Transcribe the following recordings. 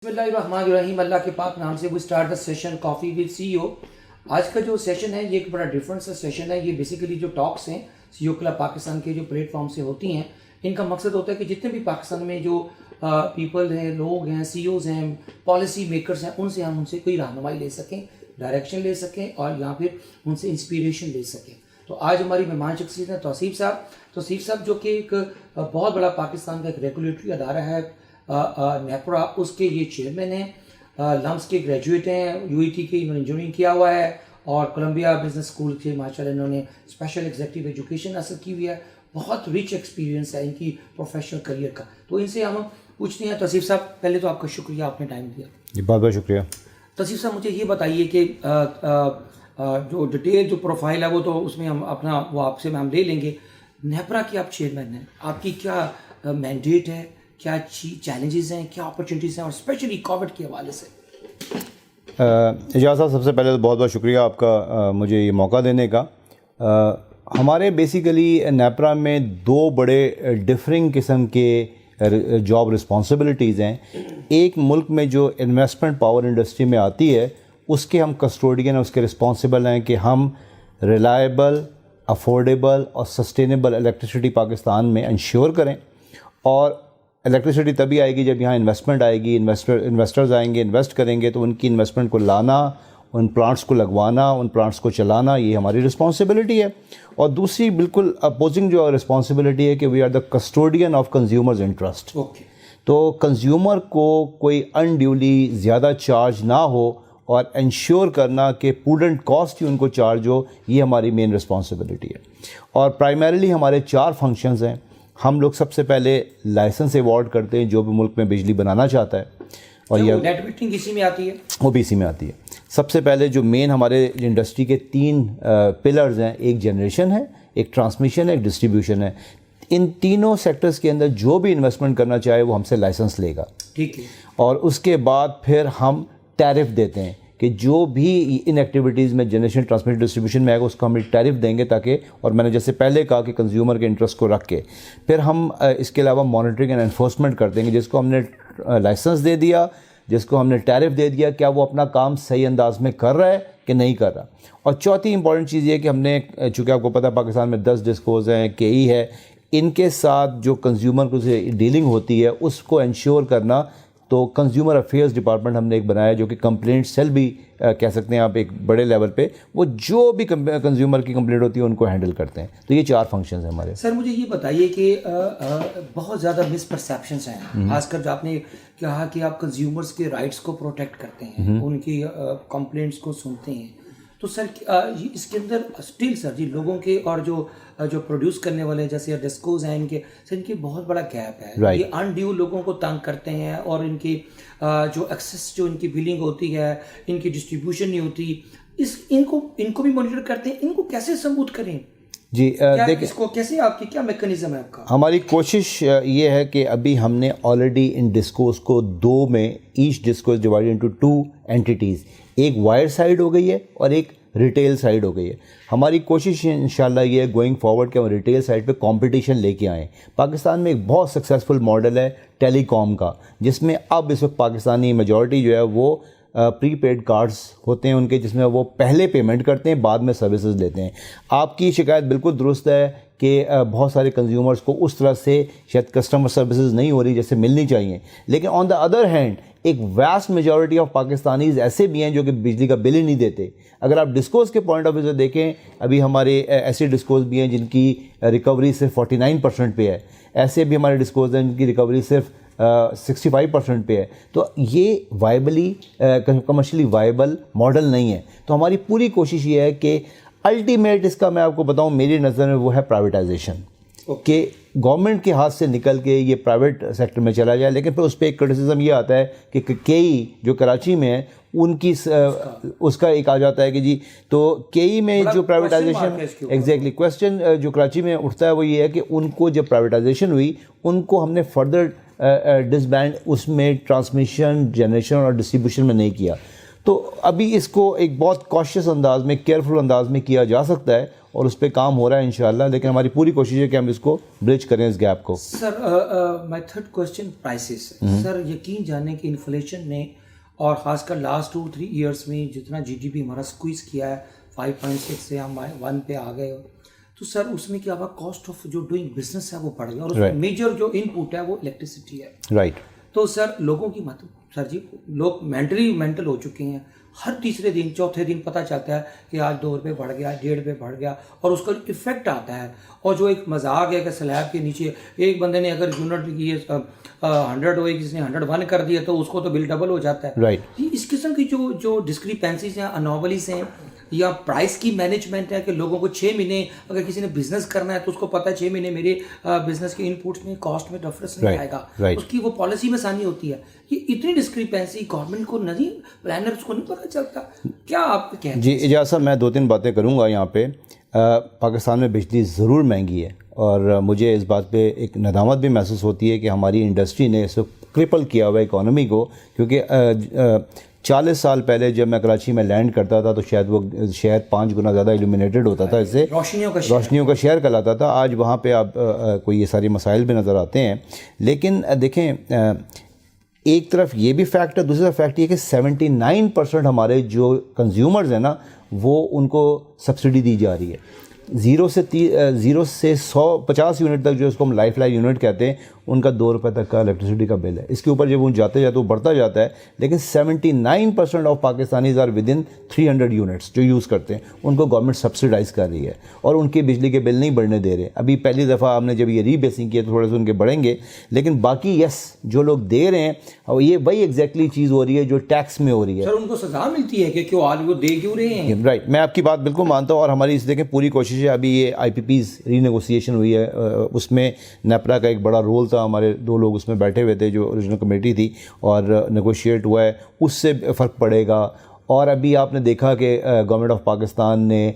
بسم اللہ الرحمن الرحیم. اللہ کے پاک نام سے we start the session coffee with C O. آج کا جو سیشن ہے یہ ایک بڑا ڈفرینٹ سا سیشن ہے. یہ بیسیکلی جو ٹاکس ہیں سی او کلب پاکستان کے جو پلیٹ فارم سے ہوتی ہیں, ان کا مقصد ہوتا ہے کہ جتنے بھی پاکستان میں جو پیپل ہیں, لوگ ہیں, سی اوز ہیں, پالیسی میکرز ہیں, ان سے کوئی رہنمائی لے سکیں, ڈائریکشن لے سکیں اور یا پھر ان سے انسپیریشن لے سکیں. تو آج ہماری مہمان شخصیت ہیں توصیف صاحب. توصیف صاحب جو کہ ایک بہت بڑا پاکستان کا ایک ریگولیٹری ادارہ ہے نیپرا, اس کے یہ چیئرمین ہیں. لمس کے گریجویٹ ہیں, یو ای ٹی کے انہوں نے انجینئرنگ کیا ہوا ہے اور کولمبیا بزنس اسکول سے ماشاءاللہ انہوں نے اسپیشل ایگزیکٹو ایجوکیشن حاصل کی ہوئی ہے. بہت رچ ایکسپیرینس ہے ان کی پروفیشنل کریئر کا. تو ان سے ہم پوچھتے ہیں. توصیف صاحب پہلے تو آپ کا شکریہ, آپ نے ٹائم دیا. جی بہت بہت شکریہ. توصیف صاحب مجھے یہ بتائیے کہ جو ڈیٹیل جو پروفائل ہے وہ تو اس میں ہم اپنا وہ آپ سے ہم لے لیں گے. نیپرا کی آپ چیئرمین ہیں, آپ کی کیا مینڈیٹ ہے, کیا چیلنجز ہیں, کیا اپرچونیٹیز ہیں, اور اسپیشلی کووڈ کے حوالے سے؟ اجاز صاحب سب سے پہلے تو بہت بہت شکریہ آپ کا مجھے یہ موقع دینے کا. ہمارے بیسیکلی نیپرا میں دو بڑے ڈفرنگ قسم کے جاب رسپانسبلٹیز ہیں. ایک ملک میں جو انویسٹمنٹ پاور انڈسٹری میں آتی ہے اس کے ہم کسٹوڈین ہیں, اس کے رسپانسبل ہیں کہ ہم ریلائبل, افورڈیبل اور سسٹینیبل الیکٹریسٹی پاکستان میں انشور کریں. اور الیکٹریسٹی تبھی آئے گی جب یہاں انویسٹمنٹ آئے گی, انویسٹرز آئیں گے, انویسٹ کریں گے, تو ان کی انویسٹمنٹ کو لانا, ان پلانٹس کو لگوانا, ان پلانٹس کو چلانا, یہ ہماری رسپانسبلٹی ہے. اور دوسری بالکل اپوزنگ جو رسپانسبلٹی ہے کہ we are the custodian of consumers interest. تو کنزیومر کو کوئی انڈیولی زیادہ چارج نہ ہو اور انشور کرنا کہ پروڈنٹ کاسٹ ہی ان کو چارج ہو, یہ ہماری مین رسپانسبلٹی ہے. اور پرائمریلی ہمارے 4 فنکشنز ہیں. ہم لوگ سب سے پہلے لائسنس ایوارڈ کرتے ہیں جو بھی ملک میں بجلی بنانا چاہتا ہے, اور یہ نیٹ میٹرنگ اسی میں آتی ہے, وہ بھی اسی میں آتی ہے. سب سے پہلے جو مین ہمارے انڈسٹری کے 3 پلرز ہیں, ایک جنریشن ہے, ایک ٹرانسمیشن ہے, ایک ڈسٹریبیوشن ہے. ان تینوں سیکٹرز کے اندر جو بھی انویسٹمنٹ کرنا چاہے وہ ہم سے لائسنس لے گا. ٹھیک ہے. اور اس کے بعد پھر ہم ٹیرف دیتے ہیں کہ جو بھی ان ایکٹیویٹیز میں جنریشن, ٹرانسمیشن, ڈسٹریبیوشن میں آئے گا اس کو ہم ایک ٹیرف دیں گے, تاکہ, اور میں نے جیسے پہلے کہا کہ کنزیومر کے انٹرسٹ کو رکھ کے پھر ہم اس کے علاوہ مانیٹرنگ اینڈ انفورسمنٹ کر دیں گے. جس کو ہم نے لائسنس دے دیا, جس کو ہم نے ٹیرف دے دیا, کیا وہ اپنا کام صحیح انداز میں کر رہا ہے کہ نہیں کر رہا. اور چوتھی امپورٹنٹ چیز یہ کہ ہم نے, چونکہ آپ کو پتہ پاکستان میں 10 ڈسکوز ہیں, KE ہے, ان کے ساتھ جو کنزیومر کو سے ڈیلنگ ہوتی ہے اس کو انشور کرنا. تو کنزیومر افیئرز ڈپارٹمنٹ ہم نے ایک بنایا جو کہ کمپلینٹ سیل بھی کہہ سکتے ہیں آپ ایک بڑے لیول پہ, وہ جو بھی کنزیومر کی کمپلینٹ ہوتی ہے ان کو ہینڈل کرتے ہیں. تو یہ 4 فنکشنز ہیں ہمارے. سر مجھے یہ بتائیے کہ بہت زیادہ مس پرسیپشنس ہیں, خاص کر جو آپ نے کہا کہ آپ کنزیومرز کے رائٹس کو پروٹیکٹ کرتے ہیں, ان کی کمپلینٹس کو سنتے ہیں. تو سر اس کے اندر اسٹل سر جی لوگوں کے اور جو پروڈیوس کرنے والے جیسے ڈسکوز ہیں, ان کی بہت بڑا گیپ ہے. یہ انڈیو لوگوں کو تنگ کرتے ہیں, اور ان کی جو ایکسیس, جو ان کی بلنگ ہوتی ہے, ان کی ڈسٹریبیوشن نہیں ہوتی, ان کو بھی مانیٹر کرتے ہیں. ان کو کیسے ثبوت کریں؟ جی دیکھیں اس کو کیسے, آپ کی کیا میکانزم ہے آپ کا؟ ہماری کوشش یہ ہے کہ ابھی ہم نے آلریڈی ان ڈسکوز کو 2 میں, ایچ ڈسکوز ڈیوائڈ انٹو 2 اینٹیٹیز, ایک وائر سائڈ ہو گئی ہے اور ایک ریٹیل سائڈ ہو گئی ہے. ہماری کوشش انشاءاللہ یہ ہے گوئنگ فارورڈ کہ ہم ریٹیل سائڈ پہ کمپٹیشن لے کے آئیں. پاکستان میں ایک بہت سکسیزفل ماڈل ہے ٹیلی کام کا, جس میں اب اس وقت پاکستانی میجورٹی جو ہے وہ پری پیڈ کارڈز ہوتے ہیں ان کے, جس میں وہ پہلے پیمنٹ کرتے ہیں, بعد میں سروسز لیتے ہیں. آپ کی شکایت بالکل درست ہے کہ بہت سارے کنزیومرز کو اس طرح سے شاید کسٹمر سروسز نہیں ہو رہی جیسے ملنی چاہیے. لیکن آن دا ادر ہینڈ ایک ویسٹ میجورٹی آف پاکستانیز ایسے بھی ہیں جو کہ بجلی کا بل ہی نہیں دیتے. اگر آپ ڈسکوز کے پوائنٹ آف ویو سے دیکھیں, ابھی ہمارے ایسے ڈسکوز بھی ہیں جن کی ریکوری صرف 49% پہ ہے, ایسے بھی ہمارے ڈسکوز ہیں جن کی ریکوری صرف 65% پہ ہے. تو یہ وائبلی کمرشلی وائبل ماڈل نہیں ہے. تو ہماری پوری کوشش یہ ہے کہ الٹیمیٹ اس کا میں آپ کو بتاؤں میری نظر میں وہ ہے پرائیویٹائزیشن, کہ گورنمنٹ کے ہاتھ سے نکل کے یہ پرائیویٹ سیکٹر میں چلا جائے. لیکن پھر اس پہ ایک کرٹیسزم یہ آتا ہے کہ KE جو کراچی میں ہے ان کی اس کا ایک آ جاتا ہے کہ جی تو KE میں جو پرائیویٹائزیشن, ایگزیکٹلی کویسچن جو کراچی میں اٹھتا ہے وہ یہ ہے کہ ان کو جب پرائیویٹائزیشن ہوئی ان کو ہم نے فردر ڈسبینڈ اس میں ٹرانسمیشن, جنریشن اور ڈسٹریبیوشن میں نہیں کیا. تو ابھی اس کو ایک بہت کاشیس انداز میں, کیئرفل انداز میں کیا جا سکتا ہے, اور اس پہ کام ہو رہا ہے انشاءاللہ, لیکن ہماری پوری کوشش ہے کہ ہم اس کو برج کریں اس گیپ کو. سر مائی تھرڈ کوشچن پرائسز. سر یقین جانیں کہ انفلیشن نے اور خاص کر لاسٹ 2-3 ایئرس میں جتنا جی ڈی پی ہمارا اسکویز کیا ہے 5.6 سے ہم 1 پہ آ گئے, تو سر اس میں کیا ہوا, کاسٹ آف جو ڈوئنگ بزنس ہے وہ بڑھ گیا, اور اس میں میجر جو ان پٹ ہے وہ الیکٹریسٹی ہے. رائٹ. تو سر لوگوں کی سر جی لوگ مینٹل ہو چکے ہیں. ہر تیسرے دن چوتھے دن پتہ چلتا ہے کہ آج 2 روپے بڑھ گیا, 1.5 روپے بڑھ گیا, اور اس کا افیکٹ آتا ہے. اور جو ایک مذاق ہے کہ سلیب کے نیچے ایک بندے نے اگر یونٹ یہ 100 ہوئے, کسی نے 101 کر دیا تو اس کو تو بل ڈبل ہو جاتا ہے. رائٹ. اس قسم کی جو ڈسکریپنسیز ہیں, انوملیز ہیں, یا پرائس کی مینجمنٹ ہے کہ لوگوں کو 6 مہینے اگر کسی نے بزنس کرنا ہے تو اس کو پتہ ہے 6 مہینے میرے بزنس کے ان پٹس میں کاسٹ میں ڈفرنس نہیں آئے گا, اس کی وہ پالیسی میں آسانی ہوتی ہے. یہ اتنی ڈسکریپنسی گورنمنٹ کو نہیں, پلانرز کو نہیں پتہ چلتا. کیا آپ کہتے ہیں؟ جی اجازت صاحب, میں 2-3 باتیں کروں گا یہاں پہ. پاکستان میں بجلی ضرور مہنگی ہے, اور مجھے اس بات پہ ایک ندامت بھی محسوس ہوتی ہے کہ ہماری انڈسٹری نے اس وقت کرپل کیا ہوا ہے اکانومی کو, کیونکہ 40 سال پہلے جب میں کراچی میں لینڈ کرتا تھا تو شاید وہ شہر 5 گنا زیادہ ایلومینیٹڈ ہوتا تھا, اس سے روشنیوں کا شہر کہلاتا تھا. آج وہاں پہ آپ کو یہ ساری مسائل بھی نظر آتے ہیں. لیکن دیکھیں, ایک طرف یہ بھی فیکٹ ہے, دوسری طرف فیکٹ یہ کہ 79% ہمارے جو کنزیومرز ہیں نا, وہ ان کو سبسڈی دی جا رہی ہے. 0 سے 150 یونٹ تک جو اس کو ہم لائف یونٹ کہتے ہیں, ان کا 2 روپے تک کا الیکٹریسٹی کا بل ہے. اس کے اوپر جب وہ جاتے وہ بڑھتا جاتا ہے, لیکن 79% of Pakistanis are with in 300 units جو یوز کرتے ہیں, ان کو گورنمنٹ سبسڈائز کر رہی ہے, اور ان کے بجلی کے بل نہیں بڑھنے دے رہے. ابھی پہلی دفعہ ہم نے جب یہ ری بیسنگ کیا تو تھوڑے سے ان کے بڑھیں گے, لیکن باقی یس جو لوگ دے رہے ہیں یہ وہی ایگزیکٹلی چیز ہو رہی ہے جو ٹیکس میں ہو رہی ہے. سر ان کو سزا ملتی ہے کہ کیوں آج وہ دے کیوں رہے ہیں؟ رائٹ, میں آپ کی بات بالکل مانتا ہوں, اور ہماری اس دیکھیں پوری کوشش ہے. ابھی یہ آئی پی پیز ری نیگوسیشن ہوئی ہے, اس میں نیپرا کا ایک بڑا رول تھا, ہمارے 2 لوگ اس میں بیٹھے ہوئے تھے جو اوریجنل کمیٹی تھی, اور نیگوشیٹ ہوا ہے, اس سے فرق پڑے گا. اور ابھی آپ نے دیکھا کہ گورنمنٹ آف پاکستان نے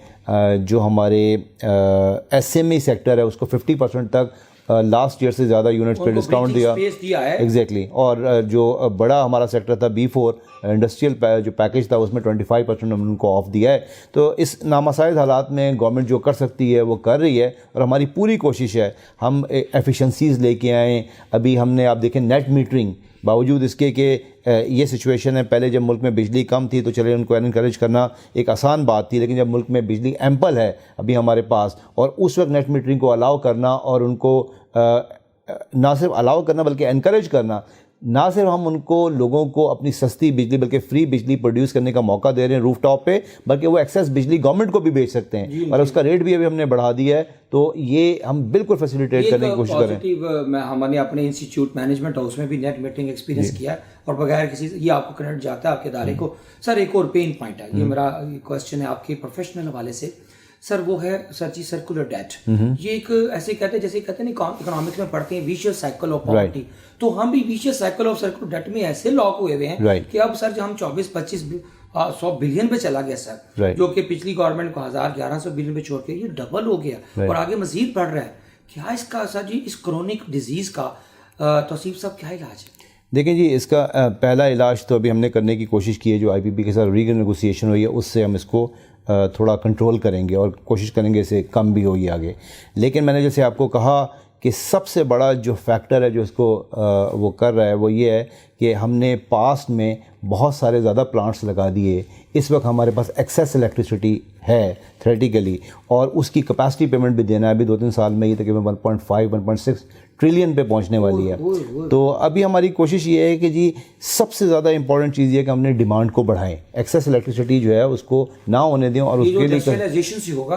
جو ہمارے ایس ایم ای سیکٹر ہے اس کو 50% تک لاسٹ ایئر سے زیادہ یونٹس پہ ڈسکاؤنٹ دیا. ایگزیکٹلی. اور جو بڑا ہمارا سیکٹر تھا B4 انڈسٹریل جو پیکیج تھا, اس میں 25% ان کو آف دیا ہے. تو اس نامساعد حالات میں گورنمنٹ جو کر سکتی ہے وہ کر رہی ہے, اور ہماری پوری کوشش ہے ہم ایفیشنسیز لے کے آئیں. ابھی ہم نے آپ دیکھیں نیٹ میٹرنگ, باوجود اس کے کہ یہ سچویشن ہے, پہلے جب ملک میں بجلی کم تھی تو چلے ان کو انکریج کرنا ایک آسان بات تھی, لیکن جب ملک میں بجلی ایمپل ہے ابھی ہمارے پاس, اور اس وقت نیٹ میٹرنگ کو الاؤ کرنا, اور ان کو نہ صرف الاؤ کرنا بلکہ انکریج کرنا, نہ صرف ہم ان کو لوگوں کو اپنی سستی بجلی بلکہ فری بجلی پروڈیوس کرنے کا موقع دے رہے ہیں روف ٹاپ پہ, بلکہ وہ ایکسیس بجلی گورنمنٹ کو بھی بیچ سکتے ہیں, اور اس کا ریٹ بھی ابھی ہم نے بڑھا دیا ہے. تو یہ ہم بالکل فیسیلیٹیٹ کرنے کی کوشش کریں. ہم نے اپنے انسٹیٹیوٹ مینجمنٹ ہاؤس میں بھی نیٹ میٹنگ ایکسپیرینس کیا ہے, اور بغیر کسی یہ آپ کو کریڈٹ جاتا ہے آپ کے ادارے کو. سر ایک اور پین پوائنٹ ہے, یہ میرا کوشچن ہے آپ کے پروفیشنل حوالے سے سر, وہ ہے سر جی سرکولر ڈیٹ. یہ ایک ایسے کہتے ہیں جیسے کہتے ہیں اکنامکس میں پڑھتے ہیں ویشیس سائیکل آف پاورٹی, تو ہم بھی vicious cycle of circular debt میں ایسے لاک ہوئے ہوئے ہیں کہ اب سر ہم 24-25-100 بلین پہ چلا گیا سر, جو کہ پچھلی گورنمنٹ کو 1100 بلین پہ چھوڑ کے یہ ڈبل ہو گیا, اور آگے مزید بڑھ رہا ہے. کیا اس کا سر جی اس کرونک ڈیزیز کا توصیف صاحب کیا علاج ہے؟ دیکھیں جی, اس کا پہلا علاج تو ابھی ہم نے کرنے کی کوشش کی ہے, جو آئی پی پی کے ساتھ ری نیگوسیشن ہوئی ہے اس سے ہم اس کو تھوڑا کنٹرول کریں گے, اور کوشش کریں گے اسے کم بھی ہوگی آگے. لیکن میں نے جیسے آپ کو کہا کہ سب سے بڑا جو فیکٹر ہے جو اس کو وہ کر رہا ہے وہ یہ ہے کہ ہم نے پاسٹ میں بہت سارے زیادہ پلانٹس لگا دیے. اس وقت ہمارے پاس ایکسیس الیکٹریسٹی ہے تھیوریٹیکلی, اور اس کی کیپیسٹی پیمنٹ بھی دینا ہے. ابھی 2-3 سال میں یہ تقریباً 1.5-1.6 ٹریلین پہ پہنچنے والی ہے. تو ابھی ہماری کوشش یہ ہے کہ جی سب سے زیادہ امپورٹنٹ چیز یہ ہے کہ ہم نے ڈیمانڈ کو بڑھائیں, ایکسیس الیکٹریسٹی جو ہے اس کو نہ ہونے دیں, اور اس کے لیے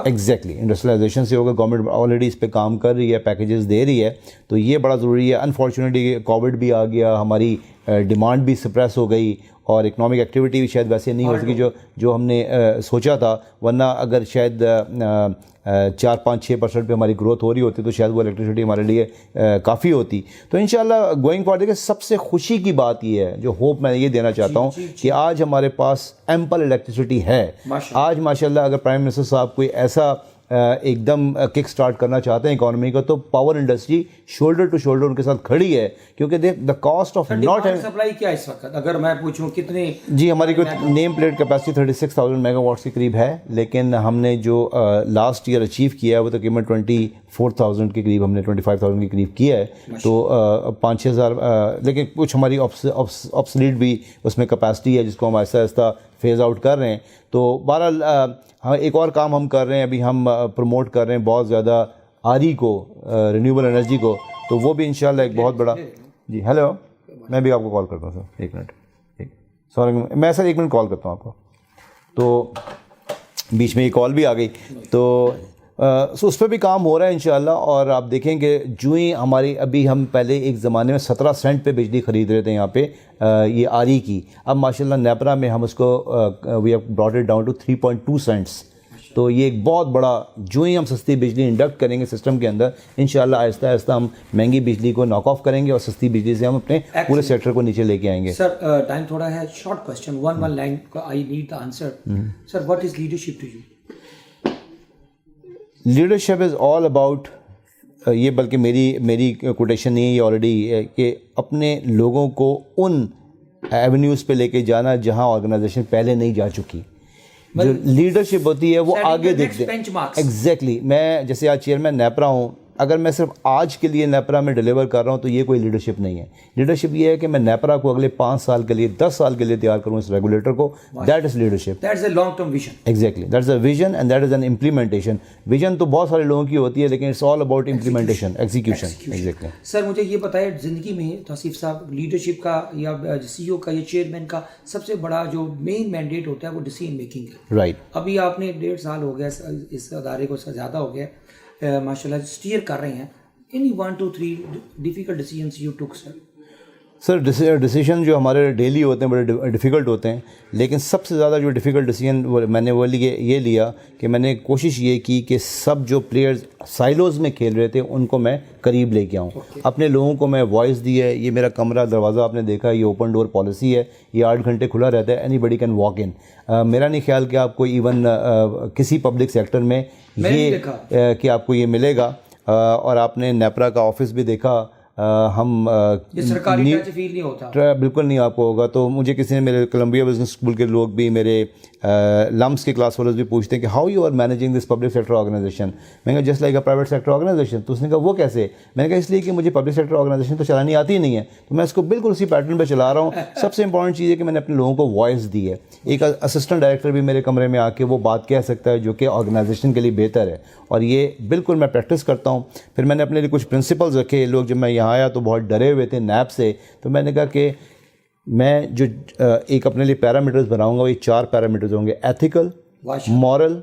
ایگزیکٹلی انڈسٹریلائزیشن سے ہوگا. گورنمنٹ آلریڈی اس پہ کام کر رہی ہے, پیکیجز دے رہی ہے, تو یہ بڑا ضروری ہے. انفارچونیٹلی کووڈ بھی آ گیا, ہماری ڈیمانڈ بھی سپریس ہو گئی, اور اکنامک ایکٹیویٹی بھی شاید ویسے نہیں ہو سکی جو ہم نے سوچا تھا. ورنہ اگر شاید 4-5-6% پہ ہماری گروتھ ہو رہی ہوتی تو شاید وہ الیکٹریسٹی ہمارے لیے کافی ہوتی. تو انشاءاللہ گوئنگ فارورڈ دیکھیں سب سے خوشی کی بات یہ ہے, جو ہوپ میں یہ دینا چاہتا ہوں کہ آج ہمارے پاس ایمپل الیکٹریسٹی ہے. آج ماشاءاللہ اگر پرائم منسٹر صاحب کوئی ایسا ایک دم کک سٹارٹ کرنا چاہتے ہیں اکانومی کا, تو power industry shoulder to shoulder ان کے ساتھ کھڑی ہے, کیونکہ the cost of not supply کیا اس وقت اگر میں پوچھوں کتنے؟ جی ہماری کوئی نیم پلیٹ کیپیسٹی 36,000 میگا واٹس کے قریب ہے, لیکن ہم نے جو لاسٹ ایئر اچیو کیا ہے وہ تقریباً 24,000 کے قریب, ہم نے 25,000 کے قریب کیا ہے. تو 5-6 ہزار, لیکن کچھ ہماری آبسلیٹ بھی اس میں کیپیسٹی ہے جس کو ہم آہستہ آہستہ فیز آؤٹ کر رہے ہیں. تو بہرحال ایک اور کام ہم کر رہے ہیں, ابھی ہم پروموٹ کر رہے ہیں بہت زیادہ آری کو, رینیوبل انرجی کو, تو وہ بھی انشاءاللہ ایک بہت بڑا. جی ہیلو, میں بھی آپ کو کال کرتا ہوں سر, ایک منٹ, سوری میں سر 1 منٹ کال کرتا ہوں آپ کو. تو بیچ میں یہ کال بھی آ گئی, تو اس پہ بھی کام ہو رہا ہے انشاءاللہ. اور آپ دیکھیں کہ جو ہی ہماری, ابھی ہم پہلے ایک زمانے میں 17 سینٹ پہ بجلی خرید رہے تھے یہاں پہ یہ آری کی, اب ماشاءاللہ نیپرا میں ہم اس کو we have brought it down to 3.2 cents. تو یہ ایک بہت بڑا, جو ہی ہم سستی بجلی انڈکٹ کریں گے سسٹم کے اندر, انشاءاللہ آہستہ آہستہ ہم مہنگی بجلی کو ناک آف کریں گے اور سستی بجلی سے ہم اپنے پورے سیکٹر کو نیچے لے کے آئیں گے. سر ٹائم تھوڑا ہے, short question, one line, I need the answer. Sir what is leadership to you? Leadership is all about, یہ بلکہ میری کوٹیشن نہیں ہے, یہ آلریڈی ہے کہ اپنے لوگوں کو ان ایونیوز پہ لے کے جانا جہاں آرگنائزیشن پہلے نہیں جا چکی. جو لیڈرشپ ہوتی ہے وہ آگے دیکھتے ہیں. ایگزیکٹلی, میں جیسے آج چیئرمین نیپرا ہوں, اگر میں صرف آج کے لیے نیپرا میں ڈیلیور کر رہا ہوں تو یہ کوئی لیڈرشپ نہیں ہے. لیڈرشپ یہ ہے کہ میں نیپرا کو اگلے 5 سال کے لیے 10 سال کے لیے تیار کروں اس ریگولیٹر کو. That is leadership, that is a long term vision. Exactly, that is a vision and that is an implementation. Vision تو بہت سارے لوگوں کی ہوتی ہے, لیکن it's all about implementation, execution. Exactly. Sir مجھے یہ بتائیں, زندگی میں توصیف صاحب لیڈرشپ کا یا سی او کا یا چیئرمین کا سب سے بڑا جو مین مینڈیٹ ہوتا ہے وہ ڈیسیژن میکنگ ہے. رائٹ. ابھی آپ نے 1.5 سال ہو گیا اس ادارے کو, زیادہ ہو گیا ماشاء اللہ, اسٹیئر کر رہے ہیں. Any 1, 2, 3 difficult decisions you took, sir? Sir decision جو ہمارے ڈیلی ہوتے ہیں بڑے ڈیفیکلٹ ہوتے ہیں, لیکن سب سے زیادہ جو ڈیفیکلٹ ڈیسیجن میں نے وہ یہ لیا کہ میں نے کوشش یہ کی کہ سب جو پلیئرز سائلوز میں کھیل رہے تھے ان کو میں قریب لے کے آؤں. اپنے لوگوں کو میں وائس دی ہے. یہ میرا کمرہ دروازہ آپ نے دیکھا, یہ اوپن ڈور پالیسی ہے, یہ 8 گھنٹے کھلا رہتا ہے, anybody can walk in. میرا نہیں خیال کہ آپ کو ایون کسی پبلک سیکٹر میں یہ کہ آپ کو یہ ملے گا. اور آپ نے نیپرا کا آفس بھی دیکھا, ہم سرکاری فیل نہیں ہوتا, بالکل نہیں آپ کو ہوگا. تو مجھے کسی نے, میرے کولمبیا بزنس اسکول کے لوگ بھی, میرے لمس کے کلاس فالوز بھی پوچھتے ہیں کہ how you are managing this public sector organisation. میں نے کہا just like a private sector organisation. تو اس نے کہا وہ کیسے؟ میں نے کہا اس لیے کہ مجھے پبلک سیکٹر آرگنائزیشن تو چلانی آتی ہی نہیں ہے, تو میں اس کو بالکل اسی پیٹرن پہ چلا رہا ہوں. سب سے امپورٹنٹ چیز ہے کہ میں نے اپنے لوگوں کو وائس دی ہے. ایک اسسٹنٹ ڈائریکٹر بھی میرے کمرے میں آ کے وہ بات کہہ سکتا ہے جو کہ آرگنائزیشن کے لیے بہتر ہے, اور یہ بالکل میں پریکٹس کرتا ہوں. پھر میں نے اپنے لیے کچھ پرنسپلز رکھے. لوگ جب میں یہاں آیا تو بہت ڈرے ہوئے تھے نیب سے, تو میں نے کہا کہ میں جو ایک اپنے لیے پیرامیٹرز بناؤں گا وہ یہ 4 پیرامیٹرز ہوں گے: ethical, moral,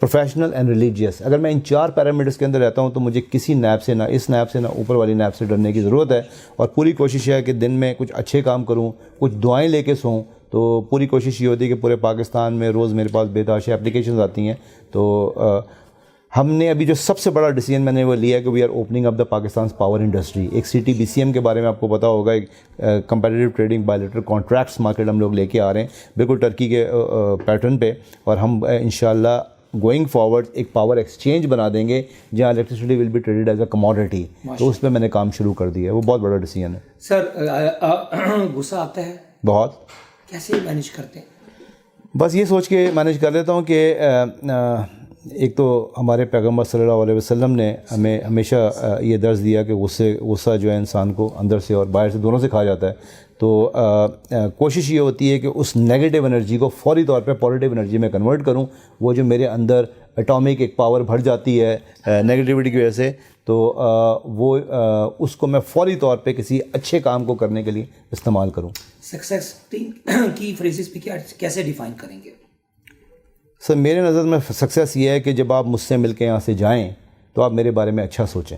professional and religious. اگر میں ان 4 پیرامیٹرز کے اندر رہتا ہوں تو مجھے کسی نیب سے, نہ اس نیب سے نہ اوپر والی نیب سے ڈرنے کی ضرورت ہے. اور پوری کوشش ہے کہ دن میں کچھ اچھے کام کروں, کچھ دعائیں لے کے سوؤں. تو پوری کوشش یہ ہوتی ہے کہ پورے پاکستان میں روز میرے پاس بےتحاشا اپلیکیشنز آتی ہیں. تو ہم نے ابھی جو سب سے بڑا ڈیسیجن میں نے وہ لیا ہے کہ we are opening up the Pakistan power industry. ایک CTBCM کے بارے میں آپ کو پتا ہوگا, ایک competitive trading bilateral contracts market ہم لوگ لے کے آ رہے ہیں بالکل ٹرکی کے پیٹرن پہ. اور ہم انشاءاللہ گوئنگ فارورڈ ایک پاور ایکسچینج بنا دیں گے جہاں electricity will be traded as a commodity. تو اس پہ میں نے کام شروع کر دیا ہے. وہ بہت بڑا ڈیسیجن ہے. سر غصہ آتا ہے بہت, کیسے مینیج کرتے ہیں؟ بس یہ سوچ کے مینیج کر لیتا ہوں کہ ایک تو ہمارے پیغمبر صلی اللہ علیہ وسلم نے ہمیں ہمیشہ یہ درس دیا کہ غصہ جو ہے انسان کو اندر سے اور باہر سے دونوں سے کھا جاتا ہے. تو کوشش یہ ہوتی ہے کہ اس نیگیٹو انرجی کو فوری طور پہ پازیٹیو انرجی میں کنورٹ کروں. وہ جو میرے اندر اٹامک ایک پاور بھر جاتی ہے نیگیٹیوٹی کی وجہ سے, تو وہ اس کو میں فوری طور پہ کسی اچھے کام کو کرنے کے لیے استعمال کروں. سکسیس کی فریزز پہ کیسے ڈیفائن کریں گے؟ سر میرے نظر میں سکسیس یہ ہے کہ جب آپ مجھ سے مل کے یہاں سے جائیں تو آپ میرے بارے میں اچھا سوچیں.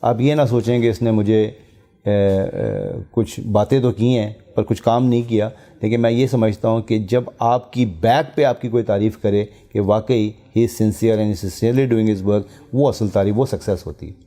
آپ یہ نہ سوچیں کہ اس نے مجھے کچھ باتیں تو کی ہیں پر کچھ کام نہیں کیا. لیکن میں یہ سمجھتا ہوں کہ جب آپ کی بیک پہ آپ کی کوئی تعریف کرے کہ واقعی ہی is sincere and sincerely doing his work, وہ اصل تعریف, وہ سکسیس ہوتی ہے.